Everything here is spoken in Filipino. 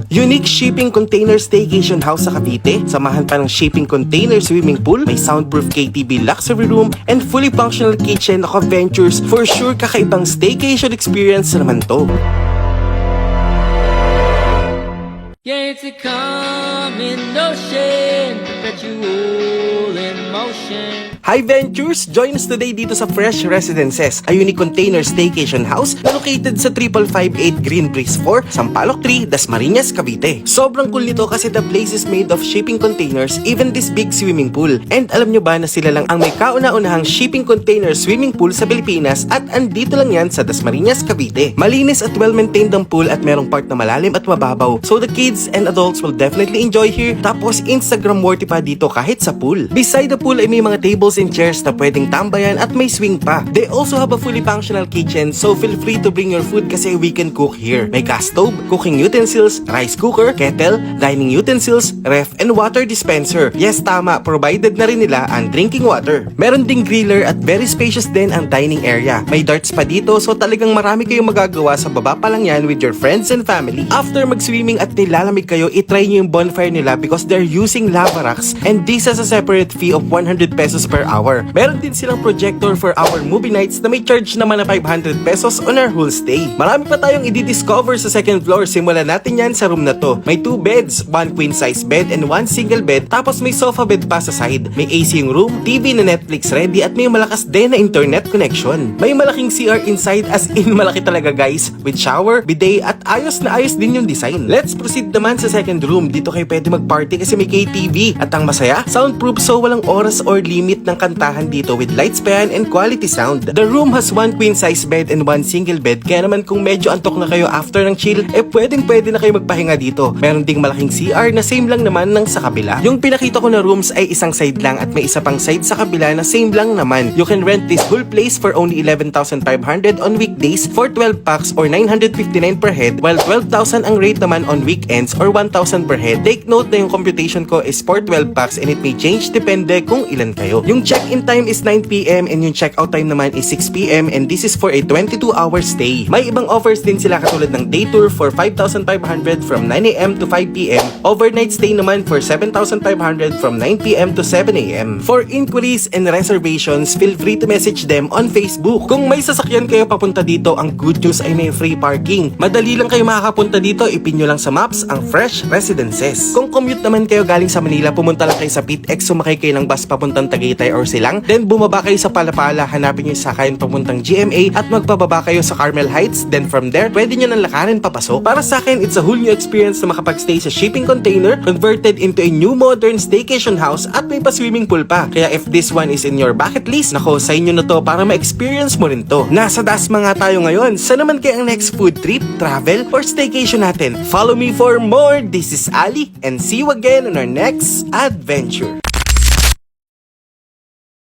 Unique shipping container staycation house sa Cavite. Samahan pa ng shipping container swimming pool, may soundproof KTV luxury room, and fully functional kitchen of Ventures. For sure, kakaibang staycation experience naman to. Yeah, it's a coming ocean, perpetual in motion. Hi Ventures! Join us today dito sa Fresh Residences, a unique container staycation house na located sa 5558 Green Breeze 4, Sampaloc 3, Dasmariñas, Cavite. Sobrang cool nito kasi the place is made of shipping containers, even this big swimming pool. And alam nyo ba na sila lang ang may kauna-unahang shipping container swimming pool sa Pilipinas at andito lang yan sa Dasmariñas, Cavite. Malinis at well-maintained ang pool at merong part na malalim at mababaw. So the kids and adults will definitely enjoy here. Tapos Instagram worthy pa dito kahit sa pool. Beside the pool ay may mga tables and chairs na pwedeng tambayan at may swing pa. They also have a fully functional kitchen, so feel free to bring your food kasi we can cook here. May gas stove, cooking utensils, rice cooker, kettle, dining utensils, ref, and water dispenser. Yes, tama, provided na rin nila ang drinking water. Meron ding griller at very spacious din ang dining area. May darts pa dito, so talagang marami kayong magagawa sa baba pa lang yan with your friends and family. After mag-swimming at nilalamig kayo, itry nyo yung bonfire nila because they're using lava rocks and this has a separate fee of 100 pesos per hour. Meron din silang projector for our movie nights na may charge naman na 500 pesos on our whole stay. Marami pa tayong i-discover sa second floor. Simulan natin yan sa room na to. May 2 beds, 1 queen size bed and 1 single bed, tapos may sofa bed pa sa side. May AC yung room, TV na Netflix ready at may malakas din na internet connection. May malaking CR inside, as in malaki talaga guys, with shower, bidet at ayos na ayos din yung design. Let's proceed naman sa second room. Dito kayo pwede mag-party kasi may KTV at ang masaya, soundproof, so walang oras or limit ng kantahan dito with light span and quality sound. The room has 1 queen size bed and 1 single bed, kaya naman kung medyo antok na kayo after ng chill, pwede na kayo magpahinga dito. Meron ding malaking CR na same lang naman ng sa kabila. Yung pinakita ko na rooms ay isang side lang at may isa pang side sa kabila na same lang naman. You can rent this whole place for only 11,500 on weekdays for 12 packs or 959 per head, while 12,000 ang rate naman on weekends or 1,000 per head. Take note na yung computation ko is for 12 packs and it may change depende kung ilan kayo. Yung check-in time is 9 PM and yung check-out time naman is 6 PM and this is for a 22-hour stay. May ibang offers din sila katulad ng day tour for 5,500 from 9 AM to 5 PM, overnight stay naman for 7,500 from 9 PM to 7 AM. For inquiries and reservations, feel free to message them on Facebook. Kung may sasakyan kayo papunta dito, ang good news ay may free parking. Madali lang kayo makakapunta dito, ipin nyo lang sa maps ang Fresh Residences. Kung commute naman kayo galing sa Manila, pumunta lang kayo sa PITX, sumakay kayo ng bus papuntang Tagaytay or Silang, then bumaba kayo sa Palapala, hanapin nyo yung sakayan papuntang GMA at magpababa kayo sa Carmel Heights, then from there, pwede nyo nang lakarin papasok. Para sa akin, it's a whole new experience na makapag-stay sa shipping container converted into a new modern staycation house at may pa-swimming pool pa. Kaya if this one is in your bucket list, nako, sa inyo na to para ma-experience mo rin to. Nasa Dasma nga tayo ngayon. Saan naman kaya ang next food trip, travel, or staycation natin? Follow me for more. This is Ali and see you again on our next adventure.